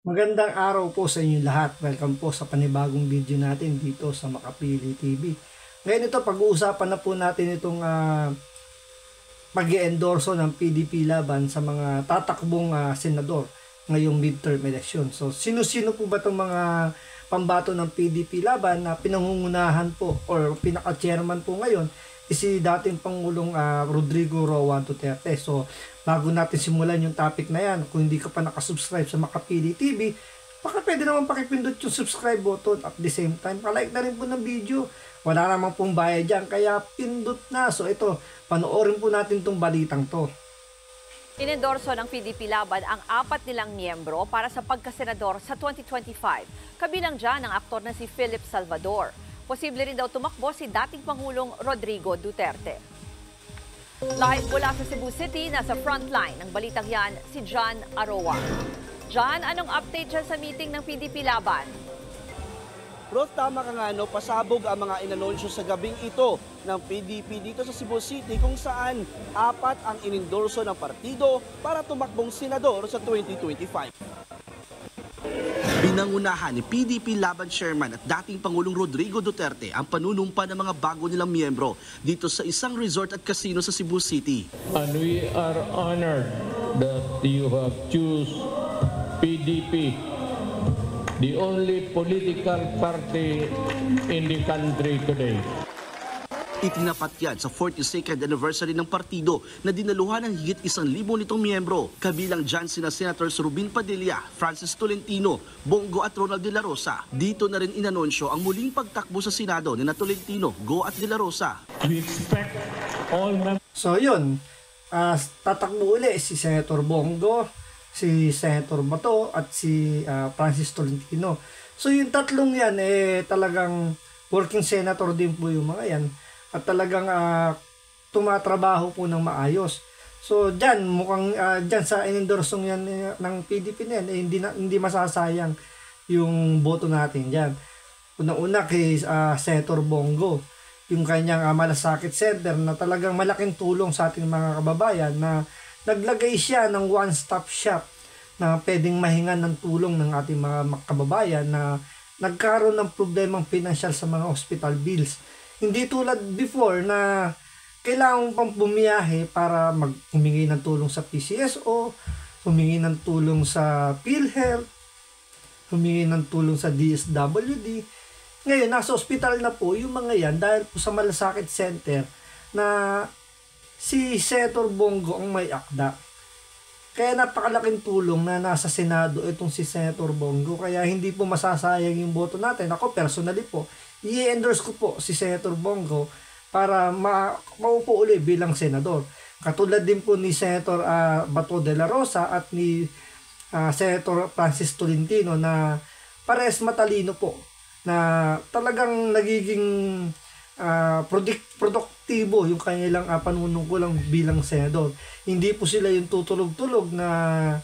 Magandang araw po sa inyo lahat. Welcome po sa panibagong video natin dito sa Makapili TV. Ngayon ito, pag-uusapan na po natin itong pag-i-endorso ng PDP laban sa mga tatakbong senador ngayong midterm election. So, sino-sino po ba itong mga pambato ng PDP laban na pinangungunahan po or pinaka-chairman po ngayon is si dating Pangulong Rodrigo Roa Duterte. So, bago natin simulan yung topic na yan, kung hindi ka pa nakasubscribe sa Makapili TV, baka pwede naman pakipindot yung subscribe button at the same time, palike na rin po ng video. Wala naman pong bayad dyan, kaya pindot na. So, ito, panoorin po natin tong balitang to. Inendorso ng PDP laban ang 4 nilang miyembro para sa pagkasenador sa 2025. Kabilang dyan ang aktor na si Philip Salvador. Posible rin daw tumakbo si dating Pangulong Rodrigo Duterte. Live mula sa Cebu City, nasa frontline ng balitang yan si John Aroa. John, anong update dyan sa meeting ng PDP laban? Ruth, tama ka nga, pasabog ang mga inanunsyo sa gabing ito ng PDP dito sa Cebu City kung saan 4 ang inendorso ng partido para tumakbong senador sa 2025. Pinangunahan ni PDP Laban Chairman at dating Pangulong Rodrigo Duterte ang panunumpa ng mga bago nilang miyembro dito sa isang resort at casino sa Cebu City. And we are honored that you have choose PDP, the only political party in the country today. Itinapat yan sa 42nd anniversary ng partido na dinaluhan ng higit 1,000 nitong miyembro. Kabilang dyan sina Senators Rubin Padilla, Francis Tolentino, Bongo at Ronald De La Rosa. Dito na rin inanunsyo ang muling pagtakbo sa Senado ni Tolentino, Go at De La Rosa. We expect all members. So, yun. Tatakbo uli si Senator Bongo, si Senator Bato, at si Francis Tolentino. So, yung tatlong yan, talagang working senator din po yung mga yan. At talagang tumatrabaho po ng maayos. So, dyan, mukhang dyan sa inendorsong yan ng PDP na yan, hindi masasayang yung boto natin dyan. Una-una kay Senator Bongo, yung kanyang Malasakit Center na talagang malaking tulong sa ating mga kababayan na naglagay siya ng one-stop shop na pwedeng mahingan ng tulong ng ating mga kababayan na nagkaroon ng problemang pinansyal sa mga hospital bills. Hindi tulad before na kailangan pang bumiyahe para humingi ng tulong sa PCSO, humingi ng tulong sa PhilHealth, humingi ng tulong sa DSWD. Ngayon, nasa hospital na po yung mga yan dahil po sa Malasakit Center na si Senator Bongo ang may akda. Kaya napakalaking tulong na nasa Senado itong si Senator Bongo. Kaya hindi po masasayang yung boto natin. Ako personally po, i-endorse ko po si Senator Bongo para maupo uli bilang senador. Katulad din po ni Senator Bato de la Rosa at ni Senator Francis Tolentino na pares matalino po na talagang nagiging produktibo yung kanilang panunungkulan bilang senador. Hindi po sila yung tutulog-tulog na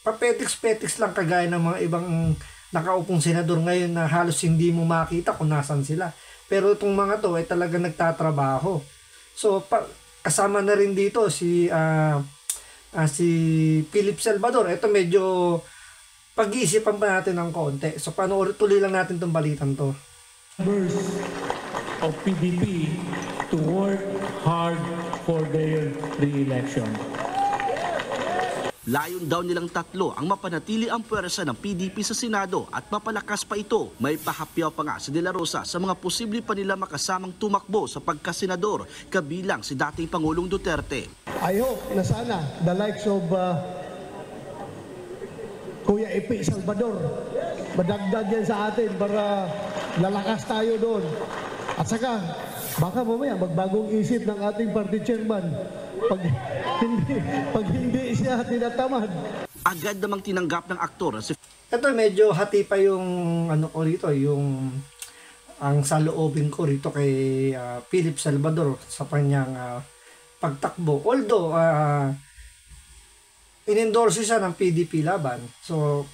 papetiks-petiks lang kagaya ng mga ibang nakaupong senador ngayon na halos hindi mo makita kung nasan sila. Pero itong mga to ay talagang nagtatrabaho. So, kasama na rin dito si Philip Salvador. Ito medyo pag-iisipan pa natin ng konti. So, tuloy lang natin itong balitan to. Members of PDP to work hard for their re-election. Layon daw nilang tatlo ang mapanatili ang puwersa ng PDP sa Senado at mapalakas pa ito. May pahapyaw pa nga si De La Rosa sa mga posible pa nila makasamang tumakbo sa pagkasenador kabilang si dating Pangulong Duterte. I hope na sana the likes of Kuya Epi Salvador madagdag yan sa atin para lalakas tayo doon. At saka baka mamaya magbagong isip ng ating party chairman pag hindi siya tinatamad. Agad namang tinanggap ng aktor si Ito medyo hati pa yung ko rito, yung ang saloobin ko rito kay Philip Salvador sa kanyang pagtakbo. Although inendorso siya ng PDP laban. So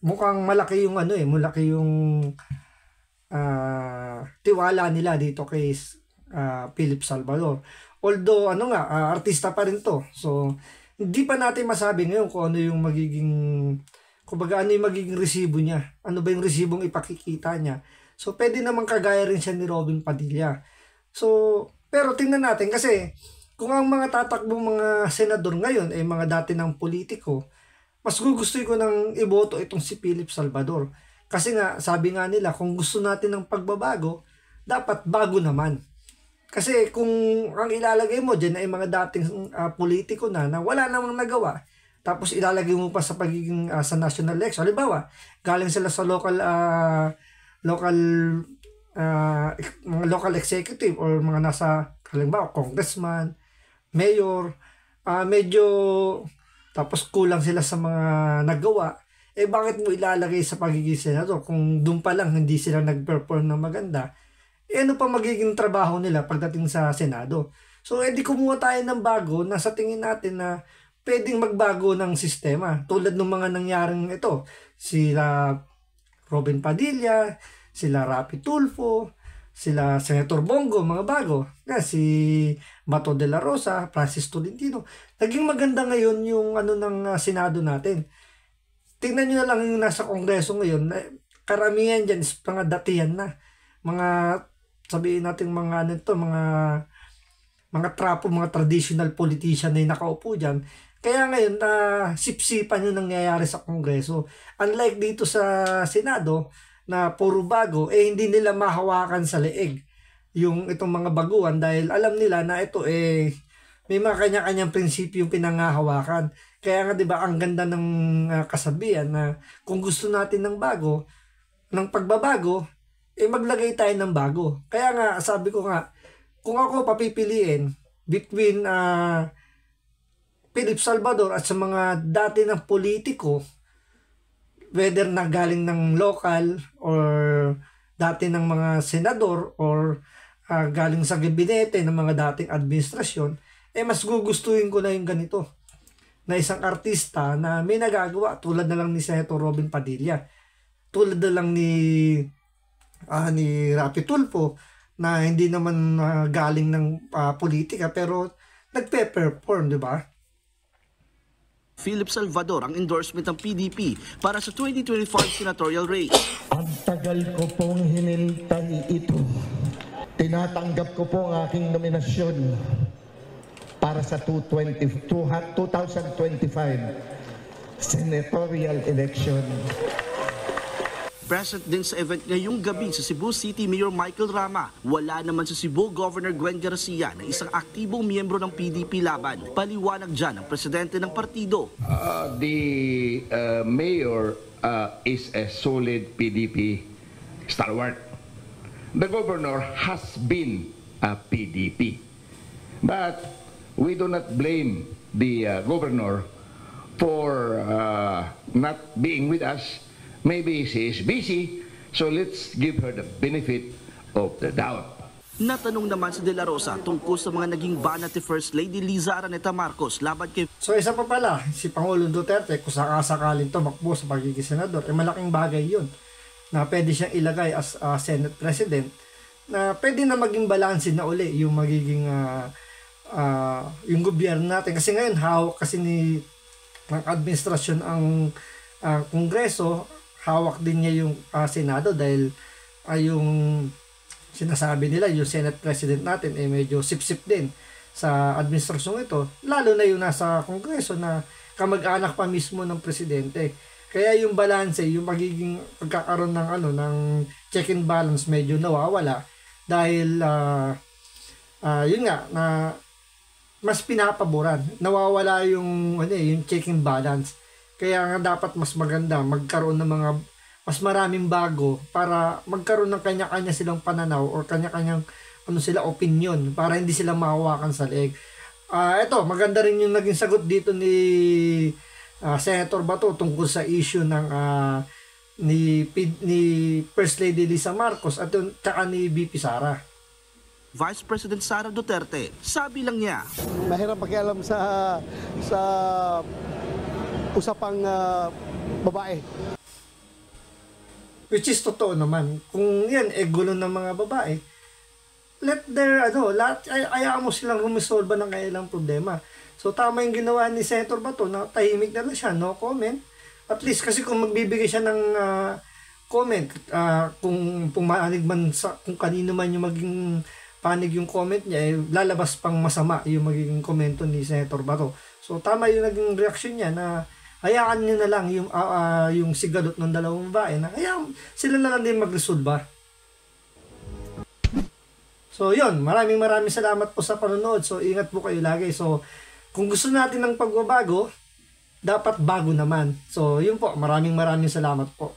mukhang malaki yung malaki yung tiwala nila dito kay Philip Salvador. Although artista pa rin to. So hindi pa natin masabi ngayon kung ano yung magiging Kumbaga, ano yung magiging resibo niya? Ano ba yung resibong ipakikita niya? So, pwede naman kagaya rin siya ni Robin Padilla. So, pero tingnan natin kasi kung ang mga tatakbong mga senador ngayon ay mga dati ng politiko, mas gugustuhin ko nang iboto itong si Philip Salvador. Kasi nga, sabi nga nila, kung gusto natin ng pagbabago, dapat bago naman. Kasi kung ang ilalagay mo dyan ay mga dating politiko na wala namang nagawa, tapos ilalagay mo pa sa pagiging sa national election. Halimbawa, galing sila sa mga local executive or mga nasa, halimbawa, congressman, mayor, medyo tapos kulang sila sa mga nagawa, bakit mo ilalagay sa pagiging senador kung doon pa lang hindi sila nag-perform ng maganda? Ano pa magiging trabaho nila pagdating sa Senado? So, di kumuha tayo ng bago na sa tingin natin na pwedeng magbago ng sistema. Tulad ng mga nangyaring ito. Sila Robin Padilla, sila Rapi Tulfo, sila Senator Bongo, mga bago. Si Bato de la Rosa, Francis Tolentino. Naging maganda ngayon yung ng Senado natin. Tingnan nyo na lang yung nasa Kongreso ngayon. Karamihan dyan is mga datihan na. Mga, sabihin natin mga trapo, mga traditional politician na yung nakaupo dyan. Kaya ngayon, sipsipan yung nangyayari sa Kongreso. Unlike dito sa Senado, na puro bago, hindi nila mahawakan sa leeg yung itong mga baguhan dahil alam nila na ito may mga kanya-kanyang prinsipyo yung pinangahawakan. Kaya nga 'di ba ang ganda ng kasabihan na kung gusto natin ng bago, ng pagbabago, maglagay tayo ng bago. Kaya nga sabi ko nga, kung ako papipiliin between Philip Salvador at sa mga dati ng politiko, whether na galing ng local or dati ng mga senador or galing sa gabinete ng mga dating administrasyon, mas gugustuhin ko na yung ganito. Na isang artista na may nagagawa tulad na lang ni Senator Robin Padilla. Tulad na lang ni Rapi Tulfo na hindi naman galing ng politika pero nagpe-perform, di ba? Philip Salvador ang endorsement ng PDP para sa 2025 senatorial race. Ang tagal ko pong hinintay ito. Tinatanggap ko po ang aking nominasyon para sa 2025 senatorial election. Present din sa event ngayong gabi sa Cebu City Mayor Michael Rama. Wala naman sa Cebu Governor Gwen Garcia na isang aktibong miyembro ng PDP laban. Paliwanag dyan ang presidente ng partido. The mayor is a solid PDP stalwart. The governor has been a PDP. But we do not blame the governor for not being with us. Maybe she is busy, so let's give her the benefit of the doubt. Natanong naman si De La Rosa tungkol sa mga naging banat ni First Lady Liza Araneta Marcos laban kay... So isa pa pala, si Pangulong Duterte, kung sakasakaling tumakbo sa pagiging senador, malaking bagay yun na pwede siyang ilagay as Senate President na pwede na maging balansin na uli yung magiging yung gobyerno natin. Kasi ngayon, hawak kasi ng administrasyon ang Kongreso, hawak din niya yung Senado dahil yung sinasabi nila yung Senate President natin medyo sip-sip din sa administrasyon ito, lalo na yung nasa Kongreso na kamag-anak pa mismo ng presidente. Kaya yung balance, yung magiging pagkakaroon ng ng check and balance medyo nawawala dahil yun nga na mas pinapaboran, nawawala yung yung check and balance. Kaya nga dapat mas maganda magkaroon ng mga mas maraming bago para magkaroon ng kanya-kanya silang pananaw or kanya-kanyang sila opinion para hindi sila mahawakan sa leeg. Ito, maganda rin yung naging sagot dito ni Senator Bato tungkol sa issue ng ni First Lady Liza Marcos at saka ni VP Sara. Vice President Sara Duterte, sabi lang niya, mahirap pakialam sa usapang babae. Which is totoo naman. Kung yan, gulo ng mga babae, let their, ayaan mo silang rumisolba ng kanilang problema. So, tama yung ginawa ni Senator Bato na tahimik na lang siya, no comment. At least kasi kung magbibigay siya ng comment, kung pumanig man kung kanino man yung maging panig yung comment niya, lalabas pang masama yung magiging komento ni Senator Bato. So tama yung naging reaction niya na hayaan niya na lang yung sigalot ng dalawang babae na hayaan sila na lang din magresolba. So yun, maraming salamat po sa panonood. So ingat po kayo lagi. So kung gusto natin ng pagbabago, dapat bago naman. So yun po, maraming salamat po.